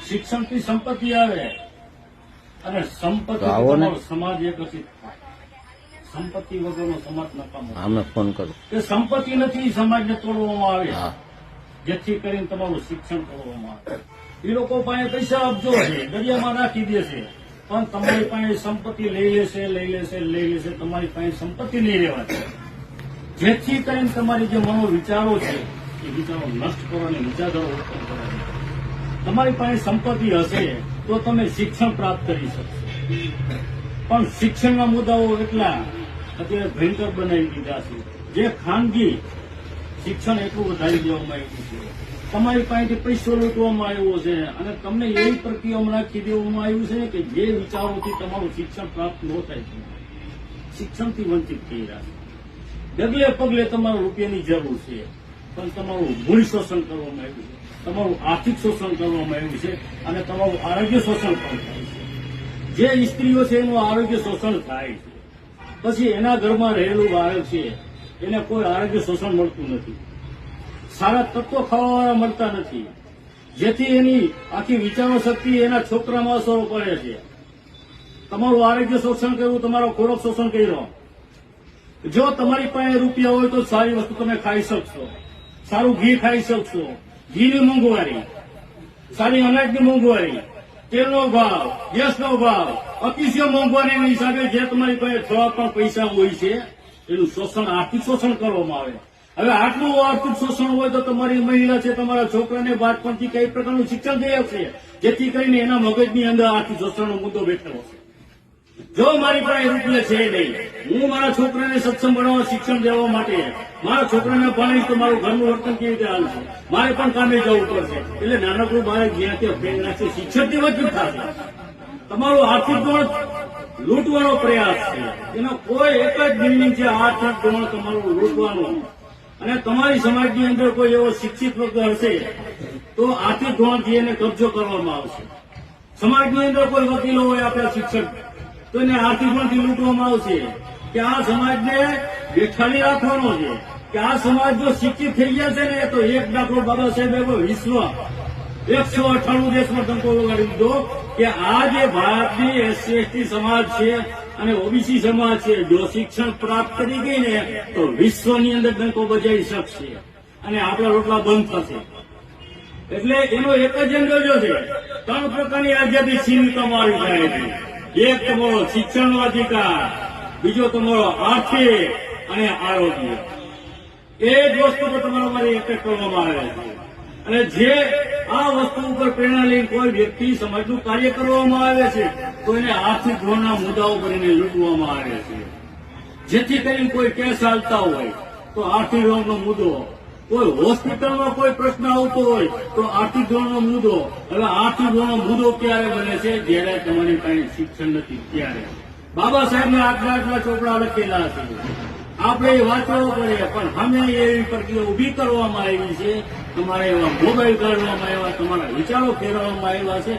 શિક્ષણથી સંપત્તિ આવે અને સંપત્તિ તમારો સમાજ એકત્રિત થાય. સંપત્તિ વગરનો સમાજ નકામો. અમે ફોન કરો કે સંપત્તિ નથી સમાજને તોડવામાં આવે જેથી કરીને તમારું શિક્ષણ તોડવામાં આવે. એ લોકો પાસે પૈસા અબજો છે, દરિયામાં નાખી દે છે, પણ તમારી પાસે સંપત્તિ લઈ લેશે. તમારી પાસે સંપત્તિ નહીં રહેવાની. જેથી કરીને તમારી જે મનો વિચારો છે એ વિચારો નષ્ટ કરવાની, વિચારધારો ઉત્પન્ન કરવાની. તમારી પાસે સંપત્તિ હશે તો તમે શિક્ષણ પ્રાપ્ત કરી શકશો. પણ શિક્ષણના મુદ્દાઓ એટલા અત્યારે ભયંકર બનાવી દીધા છે. જે ખાનગી શિક્ષણ એટલું વધારી દેવામાં આવ્યું છે. તમારી પાસેથી પૈસો લૂંટવામાં આવ્યો છે અને તમને એવી પ્રક્રિયામાં નાખી દેવામાં આવ્યું છે કે જે વિચારોથી તમારું શિક્ષણ પ્રાપ્ત ન થાય છે, શિક્ષણથી વંચિત થઈ રહ્યા છે. ડગલે પગલે તમારા રૂપિયાની જરૂર છે, પણ તમારું મૂળ શોષણ કરવામાં આવ્યું છે, તમારું આર્થિક શોષણ કરવામાં આવ્યું છે અને તમારું આરોગ્ય શોષણ પણ થાય છે. જે સ્ત્રીઓ છે એનું આરોગ્ય શોષણ થાય છે, પછી એના ઘરમાં રહેલું બાળક છે એને કોઈ આરોગ્ય શોષણ મળતું નથી, સારા તત્વો ખાવાવાળા મળતા નથી, જેથી એની આખી વિચારો શક્તિ એના છોકરામાં અસરો પડે છે. તમારું આરોગ્ય શોષણ કર્યું, તમારો ખોરાક શોષણ કર્યો. જો તમારી પાસે રૂપિયા હોય તો સારી વસ્તુ તમે ખાઈ શકશો, સારું ઘી ખાઈ શકશો. ઘીની મોંઘવારી, સારી અનાજની મોંઘવારી, તેલનો ભાવ, ગેસનો ભાવ, અતિશય મોંઘવારીના હિસાબે જે તમારી પાસે થોડા પણ પૈસા હોય છે એનું શોષણ, આર્થિક શોષણ કરવામાં આવે. હવે આટલું આર્થિક શોષણ હોય તો તમારી મહિલા છે, તમારા છોકરાને બાળપણથી કઈ પ્રકારનું શિક્ષણ થઈ આવશે જેથી કરીને એના મગજની અંદર આર્થિક શોષણનો મુદ્દો બેઠેલો છે. જો મારી પાસે રૂપિયા છે નહીં, હું મારા છોકરાને સક્ષમ બનાવવા, શિક્ષણ દેવા માટે મારા છોકરાને ભણીશ તો મારું ઘરનું વર્તન કેવી રીતે હાલશે, મારે પણ કામે જવું પડશે. એટલે નાનકડું બાળક જ્યાં ત્યાં ફેંક નાખશે, શિક્ષણથી વંચિત થશે. તમારું આર્થિક ધોરણ લૂંટવાનો પ્રયાસ છે. એનો કોઈ એક જ બિલ્ડિંગ છે, આર્થિક ધોરણ તમારું લૂંટવાનું. અને તમારી સમાજની અંદર કોઈ એવો શિક્ષિત વર્ગ હશે તો આર્થિક ધોરણથી એને કબજો કરવામાં આવશે. સમાજની અંદર કોઈ વકીલો હોય આપણા શિક્ષક તો એને આર્થિક ધોરણથી લૂંટવામાં આવશે કે આ સમાજને બેઠાડી રાખવાનો છે, કે આ સમાજ જો શિક્ષિત થઈ ગયા છે ને તો એક દાખલો બાબા સાહેબે વિશ્વ 198 દેશમાં ટંકો લગાડી દીધો કે આ જે ભારતની એસસી એસટી સમાજ છે અને ઓબીસી સમાજ છે, જો શિક્ષણ પ્રાપ્ત કરી ગઈ ને તો વિશ્વની અંદર ડંકો બજાવી શકશે અને આપણા રોટલા બંધ થશે. એટલે એનો એક જ એન્ડો છે, 3 પ્રકારની આઝાદી છીનવી તમારી જાય છે. એક તમારો શિક્ષણનો અધિકાર, બીજો તમારો આર્થિક અને આરોગ્ય. એ જ વસ્તુ પર તમારા મારી એટેક કરવામાં આવે છે. અને જે આ વસ્તુ ઉપર પ્રેરણા લઈને કોઈ વ્યક્તિ સમાજનું કાર્ય કરવામાં આવે છે તો એને આર્થિક ધોરણના મુદ્દાઓ કરીને લૂંટવામાં આવે છે. જેથી કરીને કોઈ કેસ ચાલતા હોય તો આર્થિક ધોરણનો મુદ્દો, કોઈ હોસ્પિટલમાં કોઈ પ્રશ્ન આવતો હોય તો આર્થિક ધોરણનો મુદ્દો. હવે આર્થિક ધોરણનો મુદ્દો ક્યારે બને છે? જ્યારે તમારી પાસે શિક્ષણ નથી ત્યારે. બાબા સાહેબને આટલા ચોપડા લખેલા છે, આપણે એ વાંચવો પડે, પણ અમે એવી પ્રક્રિયા ઉભી કરવામાં આવી છે. તમારે એવા મોબાઈલ કાઢવામાં આવ્યા, તમારા વિચારો ફેરવવામાં આવ્યા છે.